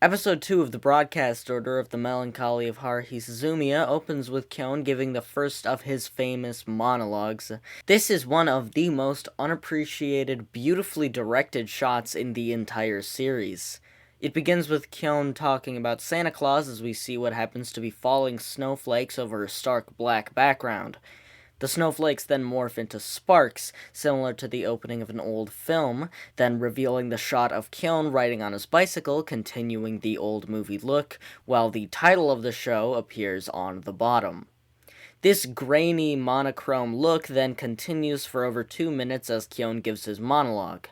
Episode 2 of the broadcast order of The Melancholy of Haruhi Suzumiya opens with Kyon giving the first of his famous monologues. This is one of the most unappreciated, beautifully directed shots in the entire series. It begins with Kyon talking about Santa Claus as we see what happens to be falling snowflakes over a stark black background. The snowflakes then morph into sparks, similar to the opening of an old film, then revealing the shot of Kyon riding on his bicycle, continuing the old movie look, while the title of the show appears on the bottom. This grainy, monochrome look then continues for over 2 minutes as Kyon gives his monologue.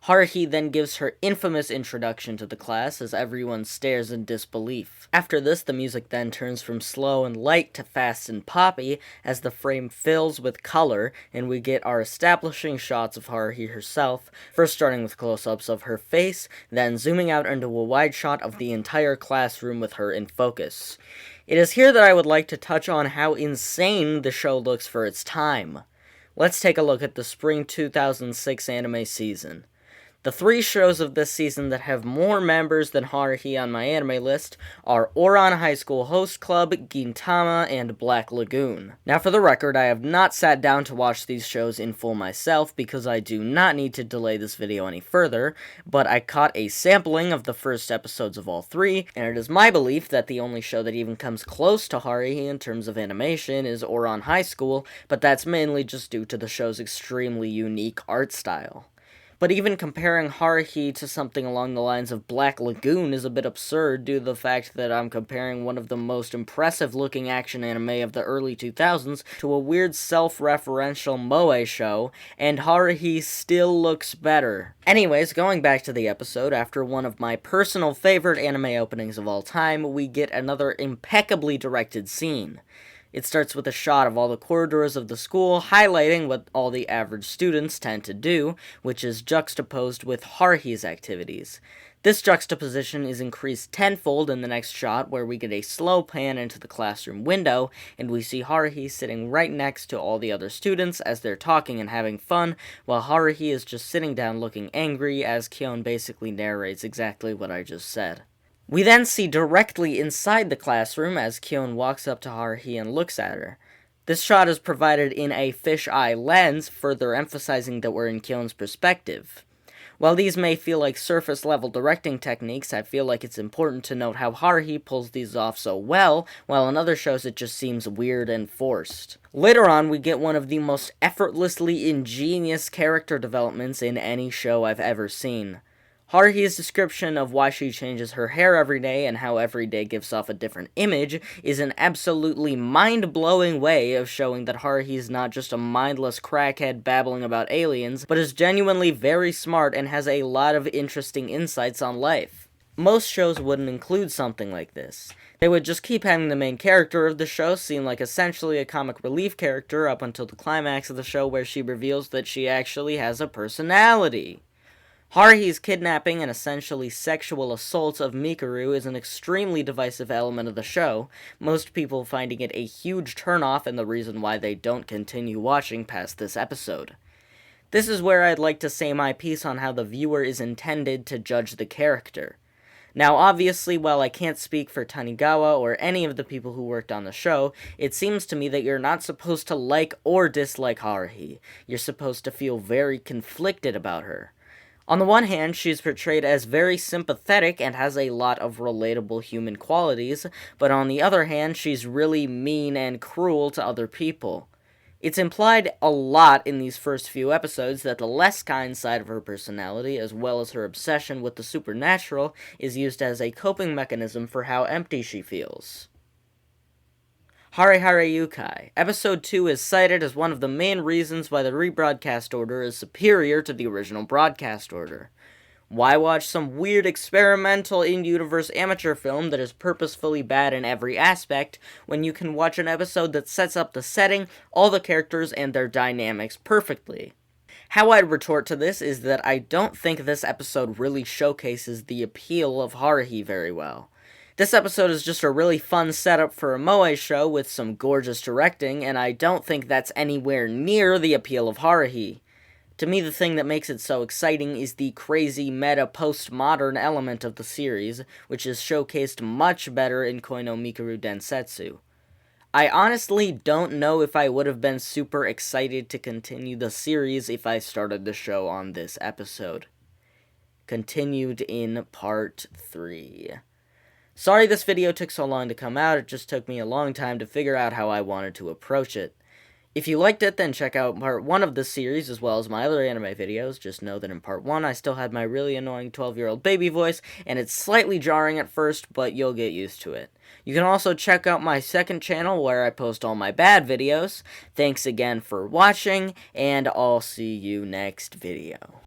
Haruhi then gives her infamous introduction to the class as everyone stares in disbelief. After this, the music then turns from slow and light to fast and poppy as the frame fills with color, and we get our establishing shots of Haruhi herself, first starting with close-ups of her face, then zooming out into a wide shot of the entire classroom with her in focus. It is here that I would like to touch on how insane the show looks for its time. Let's take a look at the spring 2006 anime season. The 3 shows of this season that have more members than Haruhi on my anime list are Ouran High School Host Club, Gintama, and Black Lagoon. Now for the record, I have not sat down to watch these shows in full myself because I do not need to delay this video any further, but I caught a sampling of the first episodes of all 3, and it is my belief that the only show that even comes close to Haruhi in terms of animation is Ouran High School, but that's mainly just due to the show's extremely unique art style. But even comparing Haruhi to something along the lines of Black Lagoon is a bit absurd due to the fact that I'm comparing one of the most impressive-looking action anime of the early 2000s to a weird self-referential moe show, and Haruhi still looks better. Anyways, going back to the episode, after one of my personal favorite anime openings of all time, we get another impeccably directed scene. It starts with a shot of all the corridors of the school, highlighting what all the average students tend to do, which is juxtaposed with Haruhi's activities. This juxtaposition is increased tenfold in the next shot, where we get a slow pan into the classroom window, and we see Haruhi sitting right next to all the other students as they're talking and having fun, while Haruhi is just sitting down looking angry as Kyon basically narrates exactly what I just said. We then see directly inside the classroom as Kyon walks up to Haruhi and looks at her. This shot is provided in a fisheye lens, further emphasizing that we're in Kyon's perspective. While these may feel like surface-level directing techniques, I feel like it's important to note how Haruhi pulls these off so well, while in other shows it just seems weird and forced. Later on, we get one of the most effortlessly ingenious character developments in any show I've ever seen. Haruhi's description of why she changes her hair every day and how every day gives off a different image is an absolutely mind-blowing way of showing that Haruhi is not just a mindless crackhead babbling about aliens, but is genuinely very smart and has a lot of interesting insights on life. Most shows wouldn't include something like this. They would just keep having the main character of the show seem like essentially a comic relief character up until the climax of the show where she reveals that she actually has a personality. Haruhi's kidnapping and essentially sexual assault of Mikuru is an extremely divisive element of the show, most people finding it a huge turnoff and the reason why they don't continue watching past this episode. This is where I'd like to say my piece on how the viewer is intended to judge the character. Now, obviously, while I can't speak for Tanigawa or any of the people who worked on the show, it seems to me that you're not supposed to like or dislike Haruhi. You're supposed to feel very conflicted about her. On the one hand, she's portrayed as very sympathetic and has a lot of relatable human qualities, but on the other hand, she's really mean and cruel to other people. It's implied a lot in these first few episodes that the less kind side of her personality, as well as her obsession with the supernatural, is used as a coping mechanism for how empty she feels. Hare Hare Yukai. Episode 2 is cited as one of the main reasons why the rebroadcast order is superior to the original broadcast order. Why watch some weird experimental in-universe amateur film that is purposefully bad in every aspect, when you can watch an episode that sets up the setting, all the characters, and their dynamics perfectly? How I'd retort to this is that I don't think this episode really showcases the appeal of Haruhi very well. This episode is just a really fun setup for a moe show with some gorgeous directing, and I don't think that's anywhere near the appeal of Haruhi. To me, the thing that makes it so exciting is the crazy meta postmodern element of the series, which is showcased much better in Koi no Mikaru Densetsu. I honestly don't know if I would have been super excited to continue the series if I started the show on this episode. Continued in part 3. Sorry this video took so long to come out, it just took me a long time to figure out how I wanted to approach it. If you liked it, then check out part 1 of this series as well as my other anime videos. Just know that in part 1 I still had my really annoying 12-year-old baby voice, and it's slightly jarring at first, but you'll get used to it. You can also check out my second channel where I post all my bad videos. Thanks again for watching, and I'll see you next video.